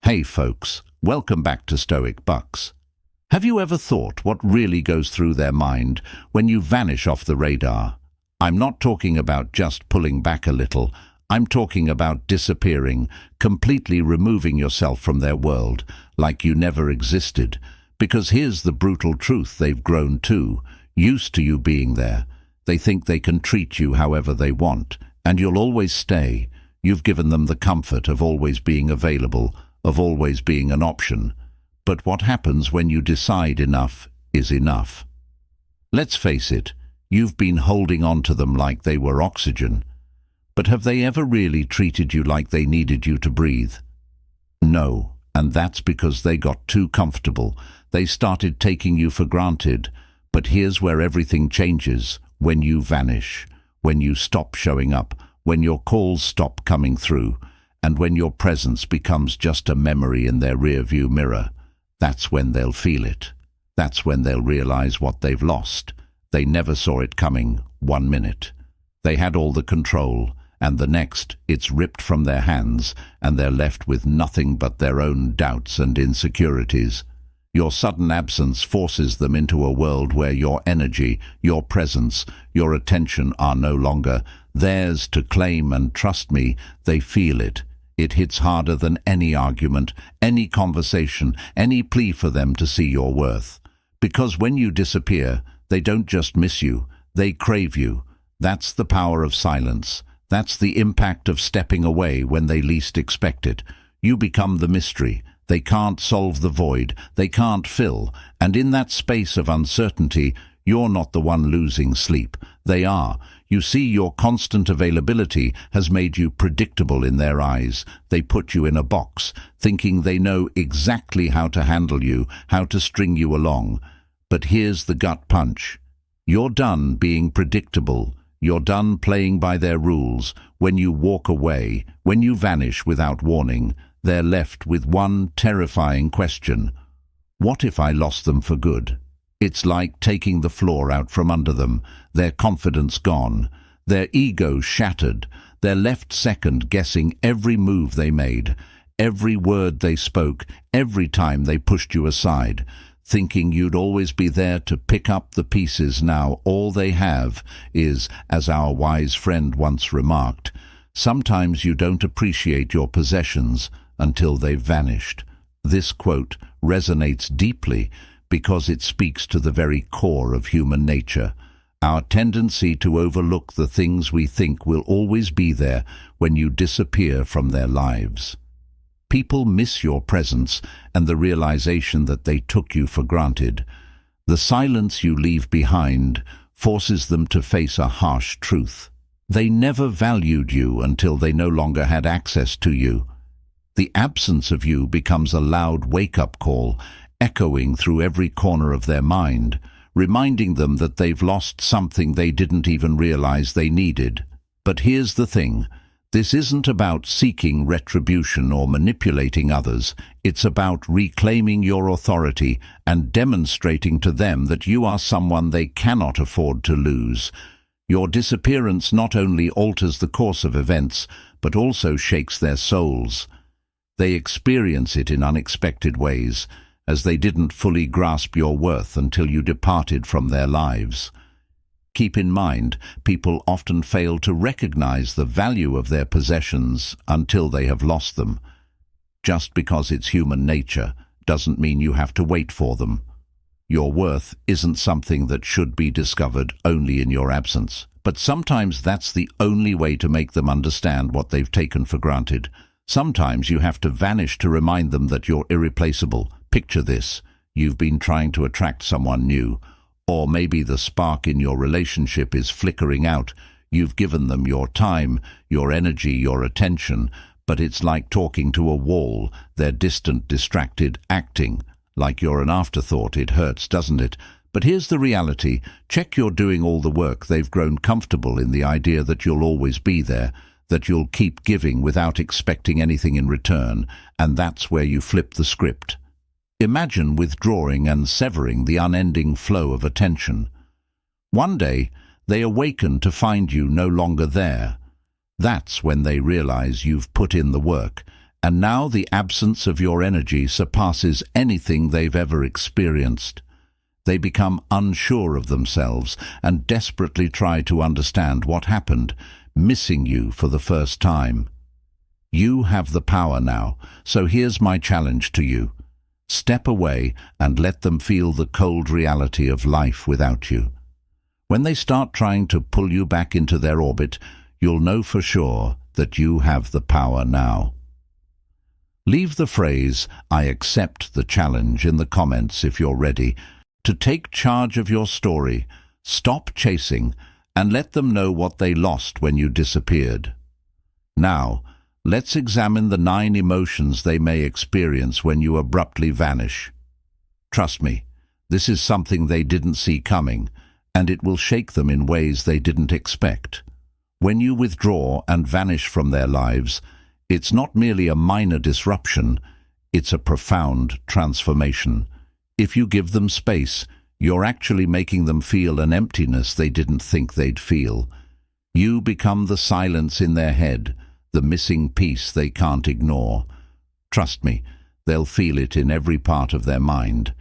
Hey folks, welcome back to Stoic Bux. Have you ever thought what really goes through their mind when you vanish off the radar? I'm not talking about just pulling back a little. I'm talking about disappearing, completely removing yourself from their world, like you never existed. Because here's the brutal truth: they've grown too, used to you being there. They think they can treat you however they want, and you'll always stay. You've given them the comfort of always being available, of always being an option. But what happens when you decide enough is enough? Let's face it, you've been holding on to them like they were oxygen. But have they ever really treated you like they needed you to breathe? No, and that's because they got too comfortable. They started taking you for granted. But here's where everything changes: when you vanish, when you stop showing up, when your calls stop coming through, and when your presence becomes just a memory in their rear-view mirror. That's when they'll feel it. That's when they'll realize what they've lost. They never saw it coming 1 minute. They had all the control, and the next, it's ripped from their hands, and they're left with nothing but their own doubts and insecurities. Your sudden absence forces them into a world where your energy, your presence, your attention are no longer theirs to claim, and trust me, they feel it. It hits harder than any argument, any conversation, any plea for them to see your worth. Because when you disappear, they don't just miss you, they crave you. That's the power of silence. That's the impact of stepping away when they least expect it. You become the mystery. They can't solve the void, they can't fill, and in that space of uncertainty, you're not the one losing sleep. They are. You see, your constant availability has made you predictable in their eyes. They put you in a box, thinking they know exactly how to handle you, how to string you along. But here's the gut punch. You're done being predictable. You're done playing by their rules. When you walk away, when you vanish without warning, they're left with one terrifying question: what if I lost them for good? It's like taking the floor out from under them, their confidence gone, their ego shattered. They're left second guessing every move they made, every word they spoke, every time they pushed you aside, thinking you'd always be there to pick up the pieces. Now all they have is, as our wise friend once remarked, sometimes you don't appreciate your possessions until they've vanished. This quote resonates deeply because it speaks to the very core of human nature, our tendency to overlook the things we think will always be there when you disappear from their lives. People miss your presence and the realization that they took you for granted. The silence you leave behind forces them to face a harsh truth. They never valued you until they no longer had access to you. The absence of you becomes a loud wake-up call, echoing through every corner of their mind, reminding them that they've lost something they didn't even realize they needed. But here's the thing: this isn't about seeking retribution or manipulating others. It's about reclaiming your authority and demonstrating to them that you are someone they cannot afford to lose. Your disappearance not only alters the course of events, but also shakes their souls. They experience it in unexpected ways, as they didn't fully grasp your worth until you departed from their lives. Keep in mind, people often fail to recognize the value of their possessions until they have lost them. Just because it's human nature doesn't mean you have to wait for them. Your worth isn't something that should be discovered only in your absence. But sometimes that's the only way to make them understand what they've taken for granted. Sometimes you have to vanish to remind them that you're irreplaceable. Picture this: you've been trying to attract someone new, or maybe the spark in your relationship is flickering out. You've given them your time, your energy, your attention, but it's like talking to a wall. They're distant, distracted, acting like you're an afterthought. It hurts, doesn't it? But here's the reality: check you're doing all the work. They've grown comfortable in the idea that you'll always be there, that you'll keep giving without expecting anything in return, and that's where you flip the script. Imagine withdrawing and severing the unending flow of attention. One day, they awaken to find you no longer there. That's when they realize you've put in the work, and now the absence of your energy surpasses anything they've ever experienced. They become unsure of themselves and desperately try to understand what happened, missing you for the first time. You have the power now, so here's my challenge to you. Step away and let them feel the cold reality of life without you. When they start trying to pull you back into their orbit, you'll know for sure that you have the power now. Leave the phrase, "I accept the challenge," in the comments if you're ready to take charge of your story. Stop chasing and let them know what they lost when you disappeared. Now, let's examine the 9 emotions they may experience when you abruptly vanish. Trust me, this is something they didn't see coming, and it will shake them in ways they didn't expect. When you withdraw and vanish from their lives, it's not merely a minor disruption, it's a profound transformation. If you give them space, you're actually making them feel an emptiness they didn't think they'd feel. You become the silence in their head, the missing piece they can't ignore. Trust me, they'll feel it in every part of their mind.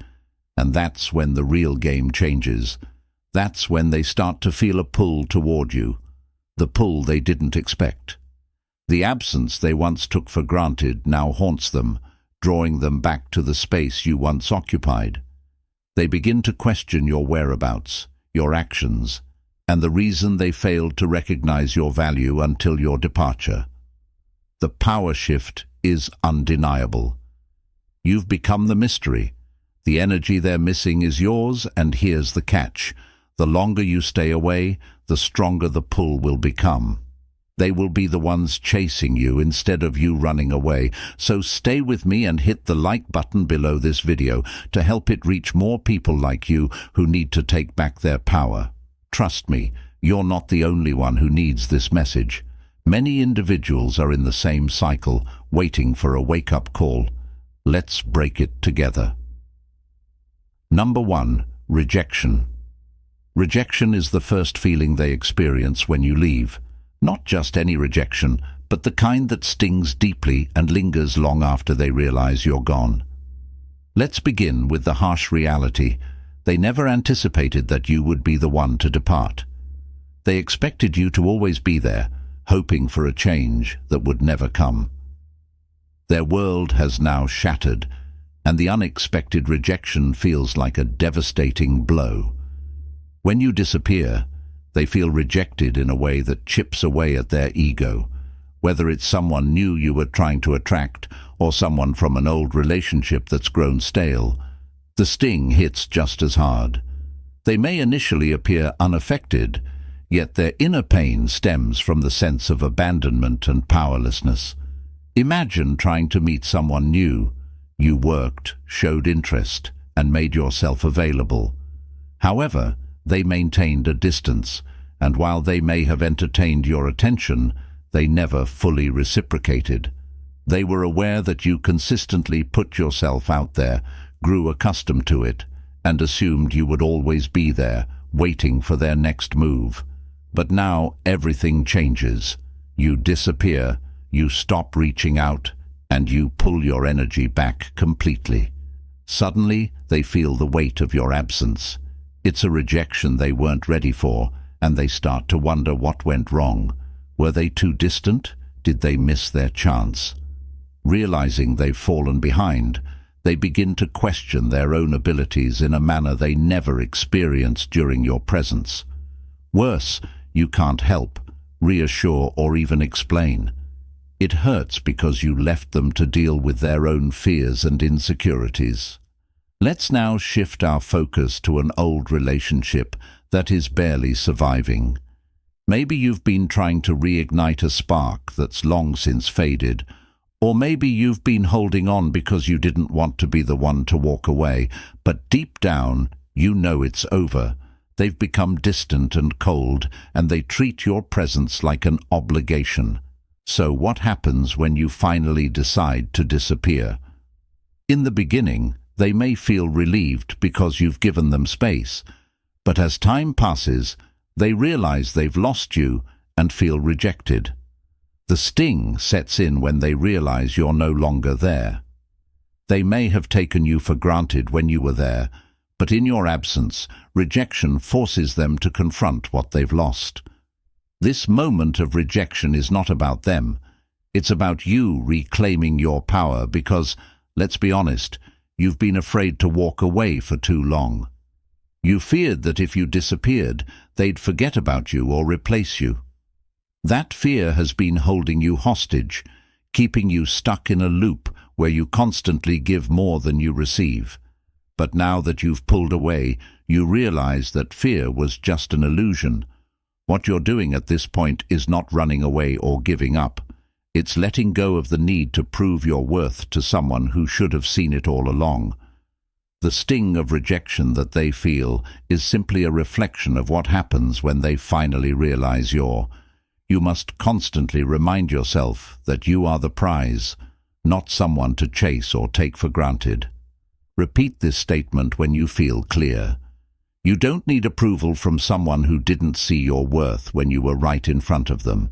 And that's when the real game changes. That's when they start to feel a pull toward you, the pull they didn't expect. The absence they once took for granted now haunts them, drawing them back to the space you once occupied. They begin to question your whereabouts, your actions, and the reason they failed to recognize your value until your departure. The power shift is undeniable. You've become the mystery. The energy they're missing is yours, and here's the catch. The longer you stay away, the stronger the pull will become. They will be the ones chasing you instead of you running away. So stay with me and hit the like button below this video to help it reach more people like you who need to take back their power. Trust me, you're not the only one who needs this message. Many individuals are in the same cycle, waiting for a wake-up call. Let's break it together. Number 1. Rejection. Rejection is the first feeling they experience when you leave. Not just any rejection, but the kind that stings deeply and lingers long after they realize you're gone. Let's begin with the harsh reality. They never anticipated that you would be the one to depart. They expected you to always be there, hoping for a change that would never come. Their world has now shattered, and the unexpected rejection feels like a devastating blow. When you disappear, they feel rejected in a way that chips away at their ego, whether it's someone new you were trying to attract or someone from an old relationship that's grown stale. The sting hits just as hard. They may initially appear unaffected, yet their inner pain stems from the sense of abandonment and powerlessness. Imagine trying to meet someone new. You worked, showed interest, and made yourself available. However, they maintained a distance, and while they may have entertained your attention, they never fully reciprocated. They were aware that you consistently put yourself out there, grew accustomed to it, and assumed you would always be there, waiting for their next move. But now everything changes. You disappear, you stop reaching out, and you pull your energy back completely. Suddenly, they feel the weight of your absence. It's a rejection they weren't ready for, and they start to wonder what went wrong. Were they too distant? Did they miss their chance? Realizing they've fallen behind, they begin to question their own abilities in a manner they never experienced during your presence. Worse, you can't help, reassure, or even explain. It hurts because you left them to deal with their own fears and insecurities. Let's now shift our focus to an old relationship that is barely surviving. Maybe you've been trying to reignite a spark that's long since faded, or maybe you've been holding on because you didn't want to be the one to walk away, but deep down, you know it's over. They've become distant and cold, and they treat your presence like an obligation. So what happens when you finally decide to disappear? In the beginning, they may feel relieved because you've given them space, but as time passes, they realize they've lost you and feel rejected. The sting sets in when they realize you're no longer there. They may have taken you for granted when you were there, but in your absence, rejection forces them to confront what they've lost. This moment of rejection is not about them. It's about you reclaiming your power because, let's be honest, you've been afraid to walk away for too long. You feared that if you disappeared, they'd forget about you or replace you. That fear has been holding you hostage, keeping you stuck in a loop where you constantly give more than you receive. But now that you've pulled away, you realize that fear was just an illusion. What you're doing at this point is not running away or giving up. It's letting go of the need to prove your worth to someone who should have seen it all along. The sting of rejection that they feel is simply a reflection of what happens when they finally realize you must constantly remind yourself that you are the prize, not someone to chase or take for granted. Repeat this statement when you feel clear. You don't need approval from someone who didn't see your worth when you were right in front of them.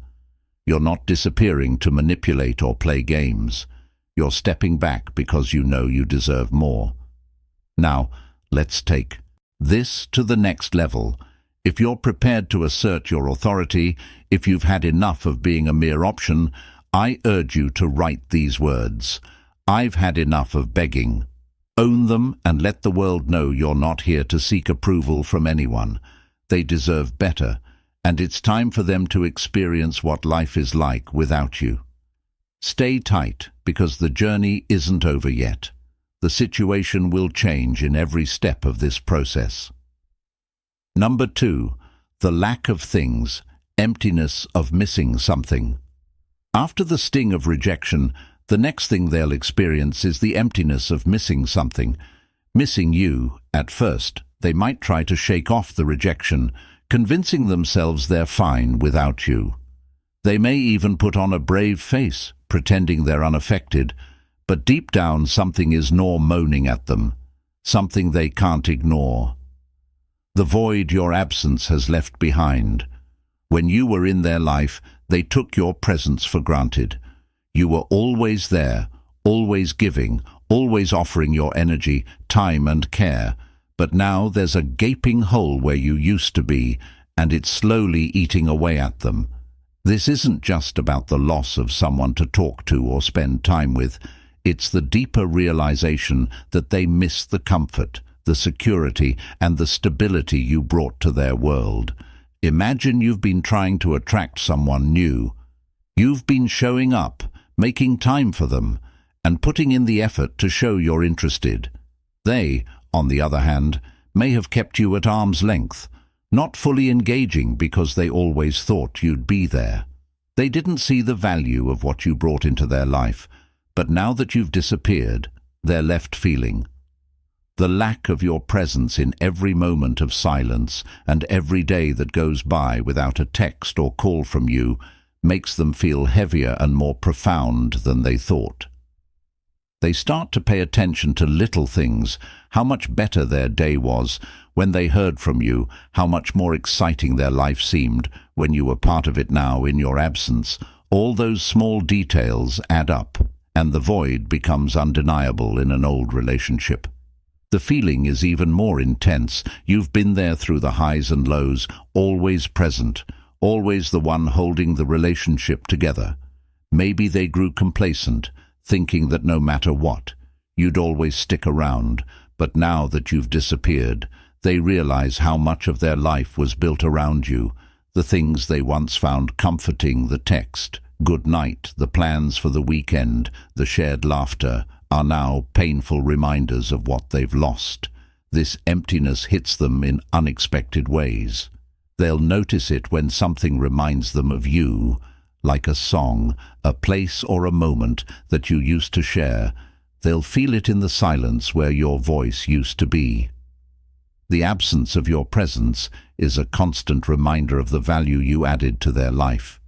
You're not disappearing to manipulate or play games. You're stepping back because you know you deserve more. Now, let's take this to the next level. If you're prepared to assert your authority, if you've had enough of being a mere option, I urge you to write these words. I've had enough of begging. Own them and let the world know you're not here to seek approval from anyone. They deserve better, and it's time for them to experience what life is like without you. Stay tight, because the journey isn't over yet. The situation will change in every step of this process. Number 2, the lack of things, emptiness of missing something. After the sting of rejection, the next thing they'll experience is the emptiness of missing something. Missing you, at first, they might try to shake off the rejection, convincing themselves they're fine without you. They may even put on a brave face, pretending they're unaffected, but deep down something is moaning at them, something they can't ignore. The void your absence has left behind. When you were in their life, they took your presence for granted. You were always there, always giving, always offering your energy, time and care. But now there's a gaping hole where you used to be, and it's slowly eating away at them. This isn't just about the loss of someone to talk to or spend time with. It's the deeper realization that they miss the comfort, the security, and the stability you brought to their world. Imagine you've been trying to attract someone new. You've been showing up, making time for them, and putting in the effort to show you're interested. They, on the other hand, may have kept you at arm's length, not fully engaging because they always thought you'd be there. They didn't see the value of what you brought into their life, but now that you've disappeared, they're left feeling the lack of your presence in every moment of silence, and every day that goes by without a text or call from you makes them feel heavier and more profound than they thought. They start to pay attention to little things, how much better their day was when they heard from you, how much more exciting their life seemed when you were part of it now in your absence. All those small details add up, and the void becomes undeniable in an old relationship. The feeling is even more intense. You've been there through the highs and lows, always present, always the one holding the relationship together. Maybe they grew complacent, thinking that no matter what, you'd always stick around, but now that you've disappeared, they realize how much of their life was built around you. The things they once found comforting, the text, good night, the plans for the weekend, the shared laughter, are now painful reminders of what they've lost. This emptiness hits them in unexpected ways. They'll notice it when something reminds them of you, like a song, a place or a moment that you used to share. They'll feel it in the silence where your voice used to be. The absence of your presence is a constant reminder of the value you added to their life.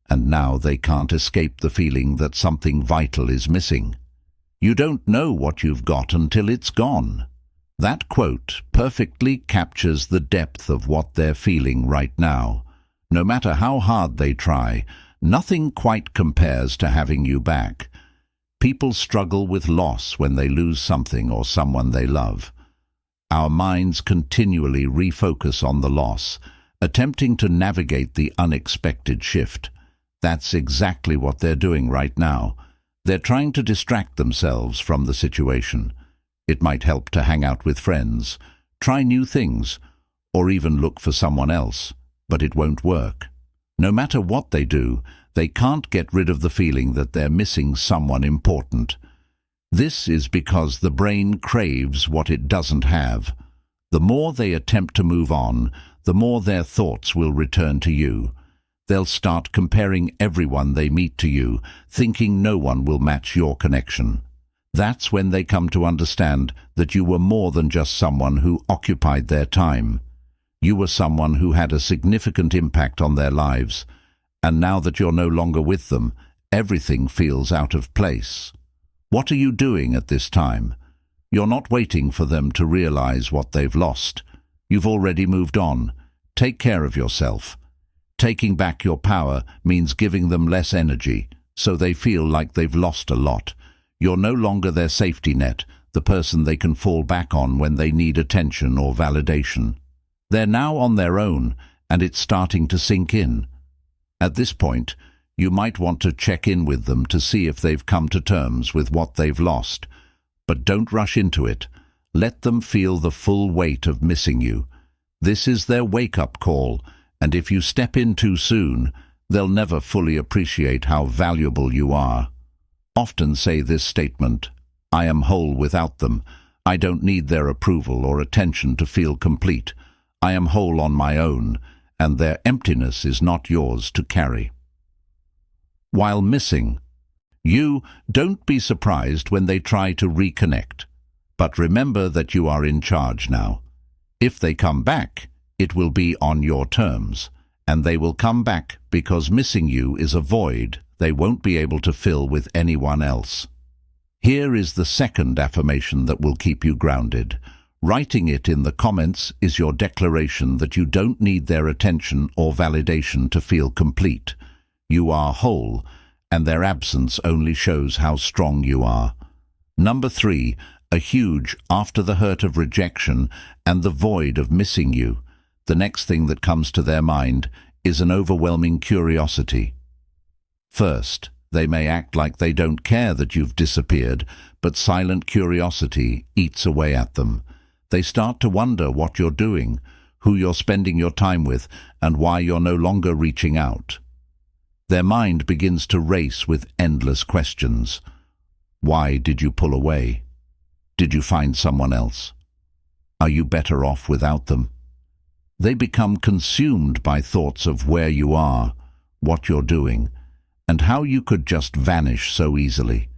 And now they can't escape the feeling that something vital is missing. You don't know what you've got until it's gone. That quote perfectly captures the depth of what they're feeling right now. No matter how hard they try, Nothing quite compares to having you back. People struggle with loss when they lose something or someone they love. Our minds continually refocus on the loss, attempting to navigate the unexpected shift. That's exactly what they're doing right now. They're trying to distract themselves from the situation. It might help to hang out with friends, try new things, or even look for someone else, but it won't work. No matter what they do, they can't get rid of the feeling that they're missing someone important. This is because the brain craves what it doesn't have. The more they attempt to move on, the more their thoughts will return to you. They'll start comparing everyone they meet to you, thinking no one will match your connection. That's when they come to understand that you were more than just someone who occupied their time. You were someone who had a significant impact on their lives, and now that you're no longer with them, everything feels out of place. What are you doing at this time? You're not waiting for them to realize what they've lost. You've already moved on. Take care of yourself. Taking back your power means giving them less energy, so they feel like they've lost a lot. You're no longer their safety net, the person they can fall back on when they need attention or validation. They're now on their own, and it's starting to sink in. At this point, you might want to check in with them to see if they've come to terms with what they've lost. But don't rush into it. Let them feel the full weight of missing you. This is their wake-up call, and if you step in too soon, they'll never fully appreciate how valuable you are. Often say this statement, "I am whole without them. I don't need their approval or attention to feel complete. I am whole on my own, and their emptiness is not yours to carry." While missing, don't be surprised when they try to reconnect. But remember that you are in charge now. If they come back, it will be on your terms, and they will come back because missing you is a void they won't be able to fill with anyone else. Here is the second affirmation that will keep you grounded. Writing it in the comments is your declaration that you don't need their attention or validation to feel complete. You are whole, and their absence only shows how strong you are. Number 3, a huge after the hurt of rejection and the void of missing you. The next thing that comes to their mind is an overwhelming curiosity. First, they may act like they don't care that you've disappeared, but silent curiosity eats away at them. They start to wonder what you're doing, who you're spending your time with, and why you're no longer reaching out. Their mind begins to race with endless questions. Why did you pull away? Did you find someone else? Are you better off without them? They become consumed by thoughts of where you are, what you're doing, and how you could just vanish so easily.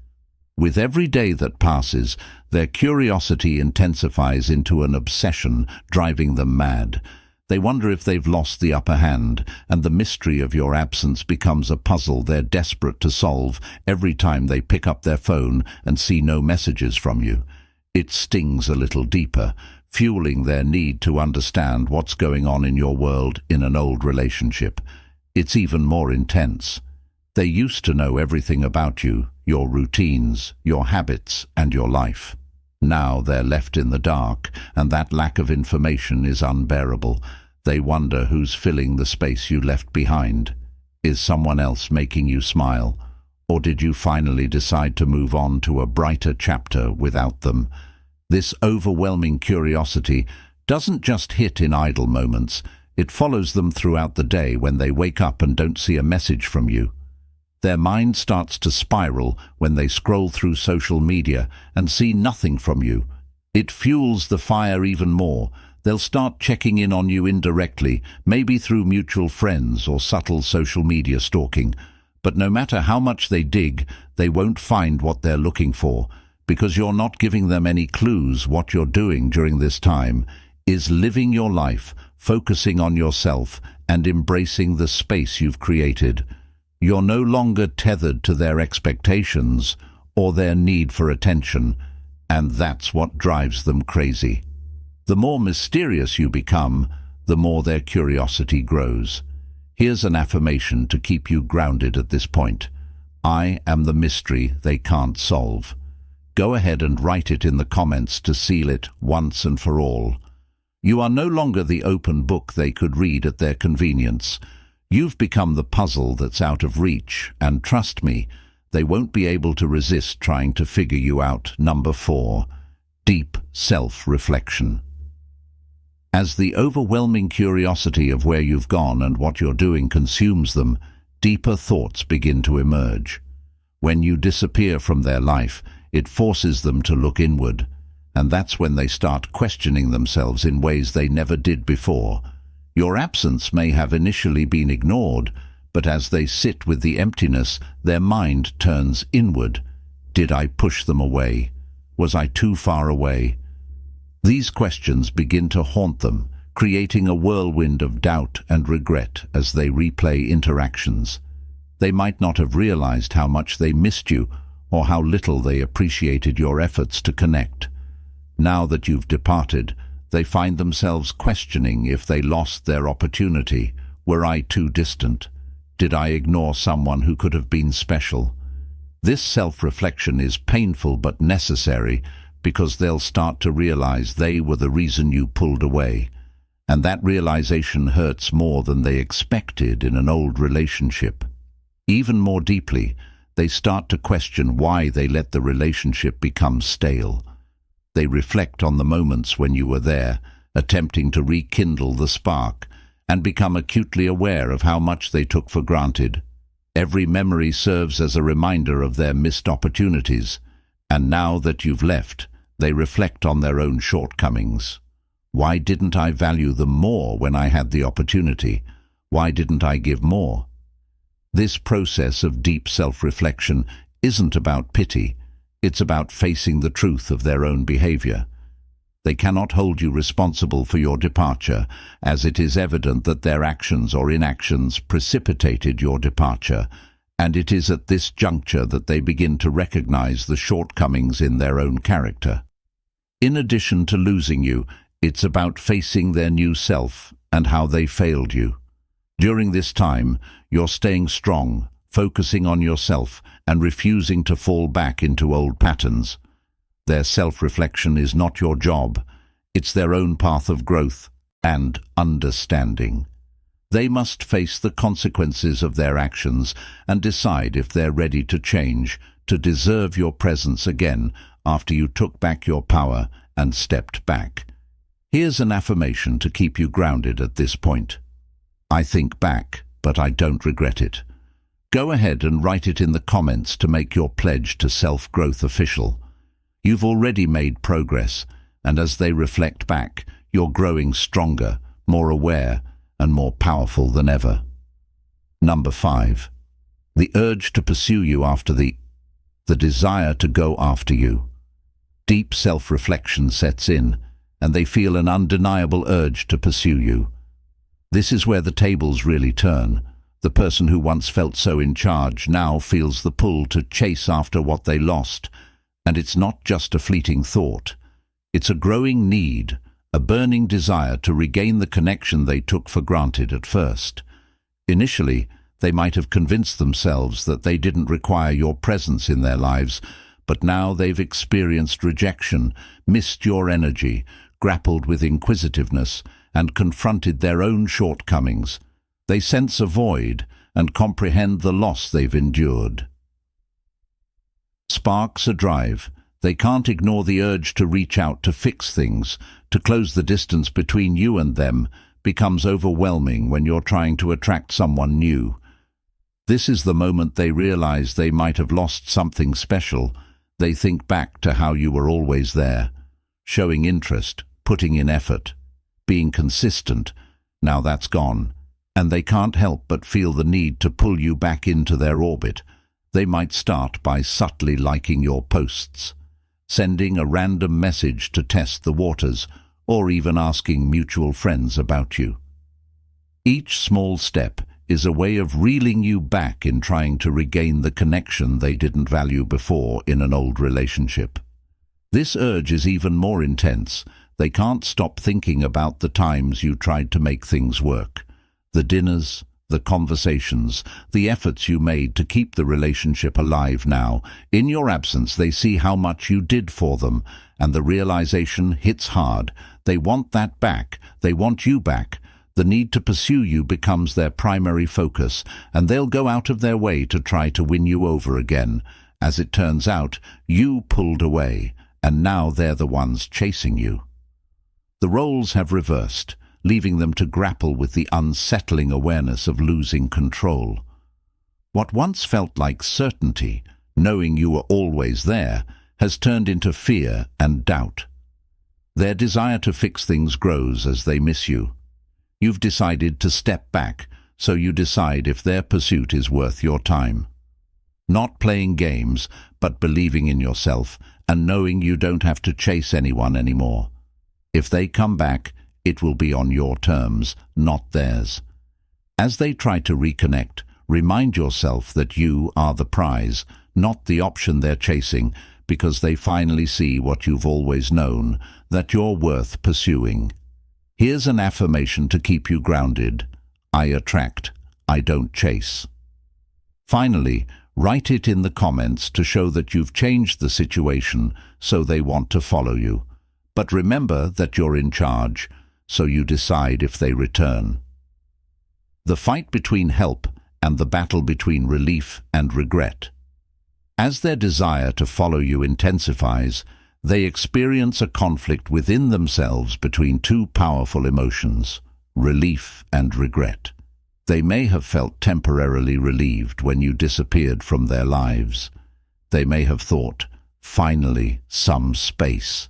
With every day that passes, their curiosity intensifies into an obsession, driving them mad. They wonder if they've lost the upper hand, and the mystery of your absence becomes a puzzle they're desperate to solve every time they pick up their phone and see no messages from you. It stings a little deeper, fueling their need to understand what's going on in your world in an old relationship. It's even more intense. They used to know everything about you, your routines, your habits, and your life. Now they're left in the dark, and that lack of information is unbearable. They wonder who's filling the space you left behind. Is someone else making you smile? Or did you finally decide to move on to a brighter chapter without them? This overwhelming curiosity doesn't just hit in idle moments. It follows them throughout the day when they wake up and don't see a message from you. Their mind starts to spiral when they scroll through social media and see nothing from you. It fuels the fire even more. They'll start checking in on you indirectly, maybe through mutual friends or subtle social media stalking. But no matter how much they dig, they won't find what they're looking for, because you're not giving them any clues. What you're doing during this time is living your life, focusing on yourself, and embracing the space you've created. You're no longer tethered to their expectations or their need for attention, and that's what drives them crazy. The more mysterious you become, the more their curiosity grows. Here's an affirmation to keep you grounded at this point. I am the mystery they can't solve. Go ahead and write it in the comments to seal it once and for all. You are no longer the open book they could read at their convenience. You've become the puzzle that's out of reach, and trust me, they won't be able to resist trying to figure you out. Number 4. Deep self-reflection. As the overwhelming curiosity of where you've gone and what you're doing consumes them, deeper thoughts begin to emerge. When you disappear from their life, it forces them to look inward, and that's when they start questioning themselves in ways they never did before. Your absence may have initially been ignored, but as they sit with the emptiness, their mind turns inward. Did I push them away? Was I too far away? These questions begin to haunt them, creating a whirlwind of doubt and regret as they replay interactions. They might not have realized how much they missed you or how little they appreciated your efforts to connect. Now that you've departed, they find themselves questioning if they lost their opportunity. Were I too distant? Did I ignore someone who could have been special? This self-reflection is painful but necessary, because they'll start to realize they were the reason you pulled away. And that realization hurts more than they expected in an old relationship. Even more deeply, they start to question why they let the relationship become stale. They reflect on the moments when you were there, attempting to rekindle the spark, and become acutely aware of how much they took for granted. Every memory serves as a reminder of their missed opportunities, and now that you've left, they reflect on their own shortcomings. Why didn't I value them more when I had the opportunity? Why didn't I give more? This process of deep self-reflection isn't about pity. It's about facing the truth of their own behavior. They cannot hold you responsible for your departure, as it is evident that their actions or inactions precipitated your departure, and it is at this juncture that they begin to recognize the shortcomings in their own character. In addition to losing you, it's about facing their new self and how they failed you. During this time, you're staying strong, focusing on yourself, and refusing to fall back into old patterns. Their self-reflection is not your job. It's their own path of growth and understanding. They must face the consequences of their actions and decide if they're ready to change, to deserve your presence again after you took back your power and stepped back. Here's an affirmation to keep you grounded at this point. I think back, but I don't regret it. Go ahead and write it in the comments to make your pledge to self-growth official. You've already made progress, and as they reflect back, you're growing stronger, more aware, and more powerful than ever. Number 5. The urge to pursue you after the desire to go after you. Deep self-reflection sets in, and they feel an undeniable urge to pursue you. This is where the tables really turn. The person who once felt so in charge now feels the pull to chase after what they lost. And it's not just a fleeting thought. It's a growing need, a burning desire to regain the connection they took for granted at first. Initially, they might have convinced themselves that they didn't require your presence in their lives, but now they've experienced rejection, missed your energy, grappled with inquisitiveness, and confronted their own shortcomings. They sense a void and comprehend the loss they've endured. Sparks adrive. They can't ignore the urge to reach out to fix things, to close the distance between you and them becomes overwhelming when you're trying to attract someone new. This is the moment they realize they might have lost something special. They think back to how you were always there, showing interest, putting in effort, being consistent. Now that's gone, and they can't help but feel the need to pull you back into their orbit. They might start by subtly liking your posts, sending a random message to test the waters, or even asking mutual friends about you. Each small step is a way of reeling you back in trying to regain the connection they didn't value before in an old relationship. This urge is even more intense. They can't stop thinking about the times you tried to make things work. The dinners, the conversations, the efforts you made to keep the relationship alive now. In your absence, they see how much you did for them, and the realization hits hard. They want that back. They want you back. The need to pursue you becomes their primary focus, and they'll go out of their way to try to win you over again. As it turns out, you pulled away, and now they're the ones chasing you. The roles have reversed, leaving them to grapple with the unsettling awareness of losing control. What once felt like certainty, knowing you were always there, has turned into fear and doubt. Their desire to fix things grows as they miss you. You've decided to step back, so you decide if their pursuit is worth your time. Not playing games, but believing in yourself and knowing you don't have to chase anyone anymore. If they come back, it will be on your terms, not theirs. As they try to reconnect, remind yourself that you are the prize, not the option they're chasing, because they finally see what you've always known, that you're worth pursuing. Here's an affirmation to keep you grounded. I attract, I don't chase. Finally, write it in the comments to show that you've changed the situation so they want to follow you. But remember that you're in charge, so you decide if they return. The fight between help and the battle between relief and regret. As their desire to follow you intensifies, they experience a conflict within themselves between two powerful emotions, relief and regret. They may have felt temporarily relieved when you disappeared from their lives. They may have thought, finally, some space.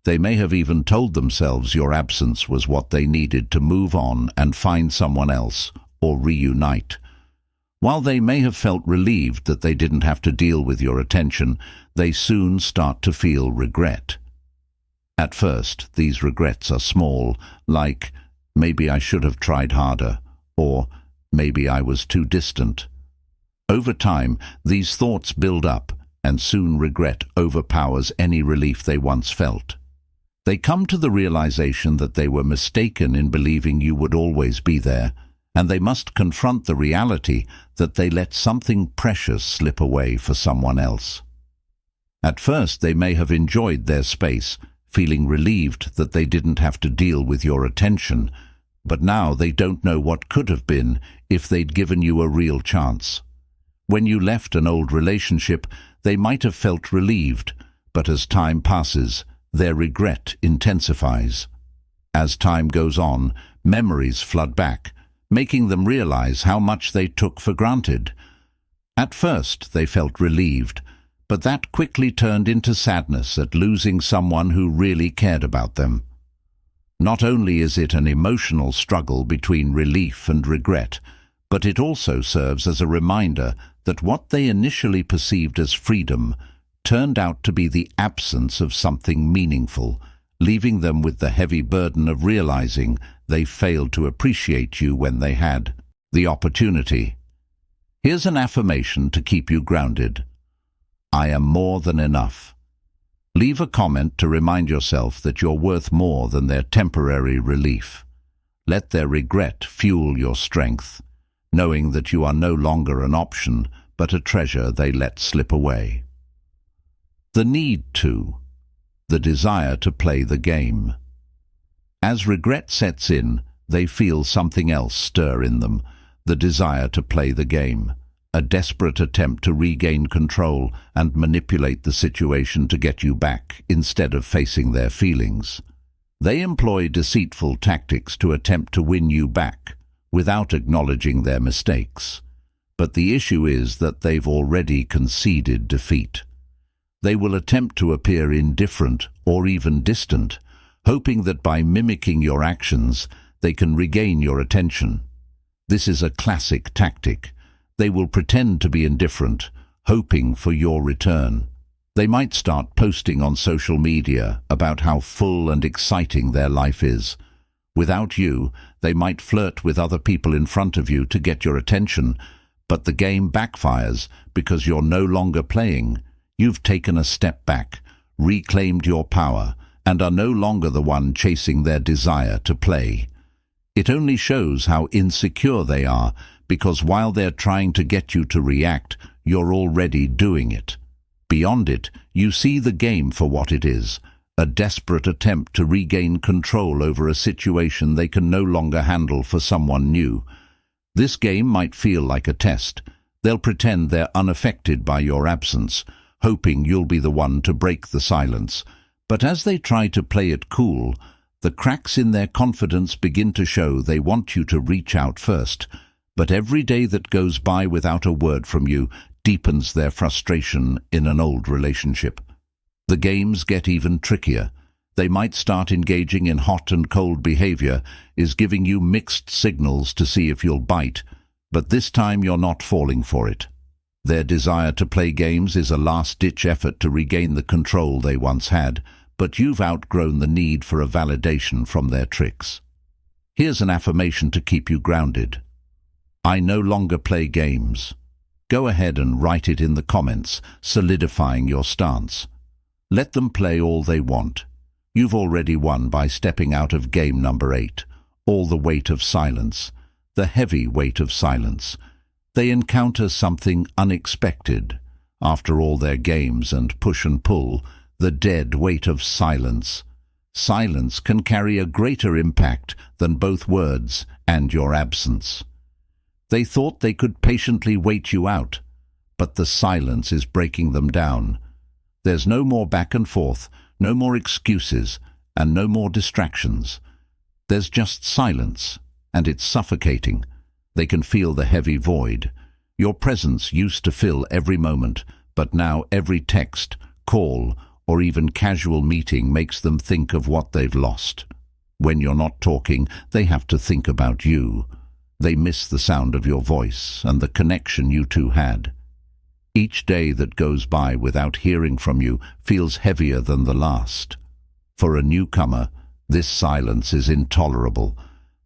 They may have even told themselves your absence was what they needed to move on and find someone else or reunite. While they may have felt relieved that they didn't have to deal with your attention, they soon start to feel regret. At first, these regrets are small, like, maybe I should have tried harder, or maybe I was too distant. Over time, these thoughts build up, and soon regret overpowers any relief they once felt. They come to the realization that they were mistaken in believing you would always be there, and they must confront the reality that they let something precious slip away for someone else. At first, they may have enjoyed their space, feeling relieved that they didn't have to deal with your attention, but now they don't know what could have been if they'd given you a real chance. When you left an old relationship, they might have felt relieved, but as time passes, their regret intensifies. As time goes on, memories flood back, making them realize how much they took for granted. At first, they felt relieved, but that quickly turned into sadness at losing someone who really cared about them. Not only is it an emotional struggle between relief and regret, but it also serves as a reminder that what they initially perceived as freedom turned out to be the absence of something meaningful, leaving them with the heavy burden of realizing they failed to appreciate you when they had the opportunity. Here's an affirmation to keep you grounded. I am more than enough. Leave a comment to remind yourself that you're worth more than their temporary relief. Let their regret fuel your strength, knowing that you are no longer an option, but a treasure they let slip away. The need to, the desire to play the game. As regret sets in, they feel something else stir in them, the desire to play the game, a desperate attempt to regain control and manipulate the situation to get you back instead of facing their feelings. They employ deceitful tactics to attempt to win you back without acknowledging their mistakes. But the issue is that they've already conceded defeat. They will attempt to appear indifferent or even distant, hoping that by mimicking your actions, they can regain your attention. This is a classic tactic. They will pretend to be indifferent, hoping for your return. They might start posting on social media about how full and exciting their life is. Without you, they might flirt with other people in front of you to get your attention, but the game backfires because you're no longer playing. You've taken a step back, reclaimed your power, and are no longer the one chasing their desire to play. It only shows how insecure they are, because while they're trying to get you to react, you're already doing it. Beyond it, you see the game for what it is, a desperate attempt to regain control over a situation they can no longer handle for someone new. This game might feel like a test. They'll pretend they're unaffected by your absence, hoping you'll be the one to break the silence. But as they try to play it cool, the cracks in their confidence begin to show. They want you to reach out first, but every day that goes by without a word from you deepens their frustration in an old relationship. The games get even trickier. They might start engaging in hot and cold behavior, is giving you mixed signals to see if you'll bite, but this time you're not falling for it. Their desire to play games is a last-ditch effort to regain the control they once had, but you've outgrown the need for a validation from their tricks. Here's an affirmation to keep you grounded. I no longer play games. Go ahead and write it in the comments, solidifying your stance. Let them play all they want. You've already won by stepping out of game number 8, all the weight of silence, the heavy weight of silence. They encounter something unexpected. After all their games and push and pull, the dead weight of silence. Silence can carry a greater impact than both words and your absence. They thought they could patiently wait you out, but the silence is breaking them down. There's no more back and forth, no more excuses, and no more distractions. There's just silence, and it's suffocating. They can feel the heavy void. Your presence used to fill every moment, but now every text, call, or even casual meeting makes them think of what they've lost. When you're not talking, they have to think about you. They miss the sound of your voice and the connection you two had. Each day that goes by without hearing from you feels heavier than the last. For a newcomer, this silence is intolerable.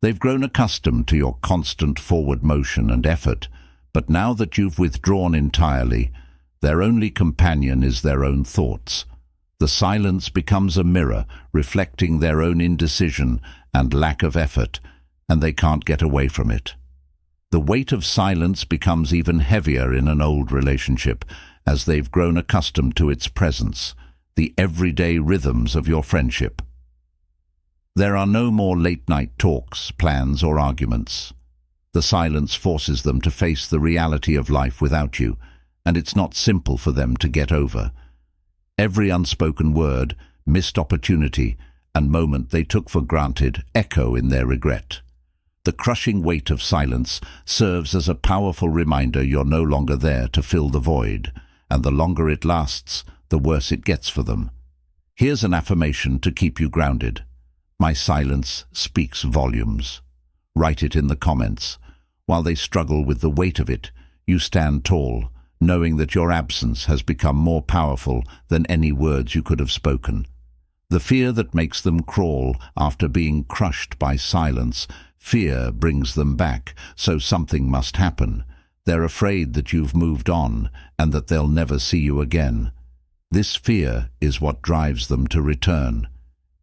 They've grown accustomed to your constant forward motion and effort, but now that you've withdrawn entirely, their only companion is their own thoughts. The silence becomes a mirror, reflecting their own indecision and lack of effort, and they can't get away from it. The weight of silence becomes even heavier in an old relationship, as they've grown accustomed to its presence, the everyday rhythms of your friendship. There are no more late-night talks, plans, or arguments. The silence forces them to face the reality of life without you, and it's not simple for them to get over. Every unspoken word, missed opportunity, and moment they took for granted echo in their regret. The crushing weight of silence serves as a powerful reminder you're no longer there to fill the void, and the longer it lasts, the worse it gets for them. Here's an affirmation to keep you grounded. My silence speaks volumes. Write it in the comments. While they struggle with the weight of it, you stand tall, knowing that your absence has become more powerful than any words you could have spoken. The fear that makes them crawl after being crushed by silence, fear brings them back, so something must happen. They're afraid that you've moved on and that they'll never see you again. This fear is what drives them to return.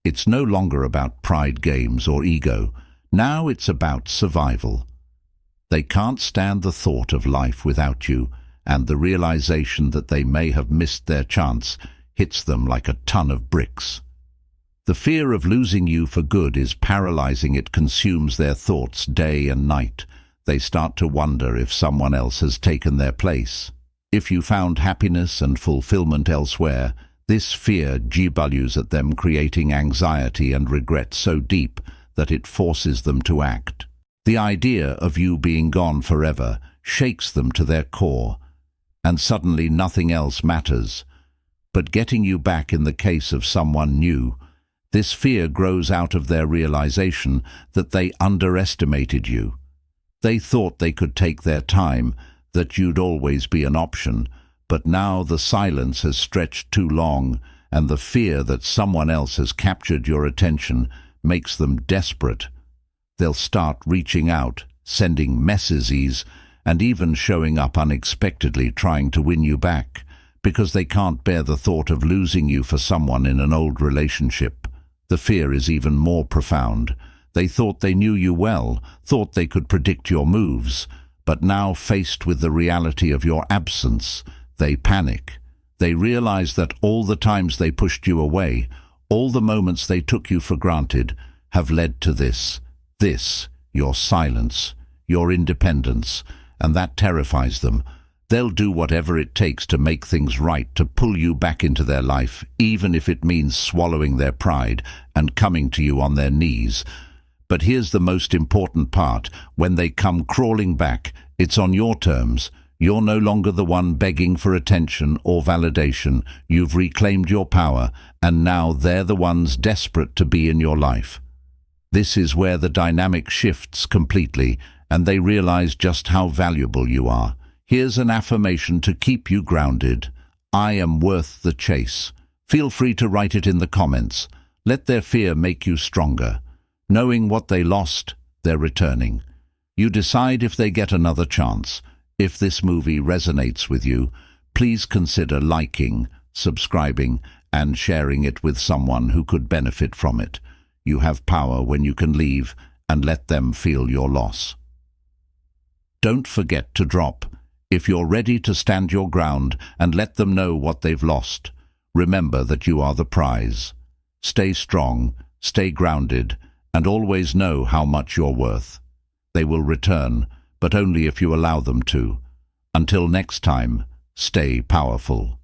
It's no longer about pride games or ego. Now it's about survival. They can't stand the thought of life without you, and the realization that they may have missed their chance hits them like a ton of bricks. The fear of losing you for good is paralyzing. It consumes their thoughts day and night. They start to wonder if someone else has taken their place. If you found happiness and fulfillment elsewhere, this fear gibellues at them, creating anxiety and regret so deep that it forces them to act. The idea of you being gone forever shakes them to their core, and suddenly nothing else matters. But getting you back in the case of someone new, this fear grows out of their realization that they underestimated you. They thought they could take their time, that you'd always be an option, but now the silence has stretched too long, and the fear that someone else has captured your attention makes them desperate. They'll start reaching out, sending messages, and even showing up unexpectedly trying to win you back, because they can't bear the thought of losing you for someone in an old relationship. The fear is even more profound. They thought they knew you well, thought they could predict your moves, but now faced with the reality of your absence, they panic. They realize that all the times they pushed you away, all the moments they took you for granted, have led to this, your silence, your independence, and that terrifies them. They'll do whatever it takes to make things right, to pull you back into their life, even if it means swallowing their pride and coming to you on their knees. But here's the most important part. When they come crawling back, it's on your terms. You're no longer the one begging for attention or validation. You've reclaimed your power, and now they're the ones desperate to be in your life. This is where the dynamic shifts completely, and they realize just how valuable you are. Here's an affirmation to keep you grounded. I am worth the chase. Feel free to write it in the comments. Let their fear make you stronger. Knowing what they lost, they're returning. You decide if they get another chance. If this movie resonates with you, please consider liking, subscribing, and sharing it with someone who could benefit from it. You have power when you can leave and let them feel your loss. Don't forget to drop. If you're ready to stand your ground and let them know what they've lost, remember that you are the prize. Stay strong, stay grounded, and always know how much you're worth. They will return, but only if you allow them to. Until next time, stay powerful.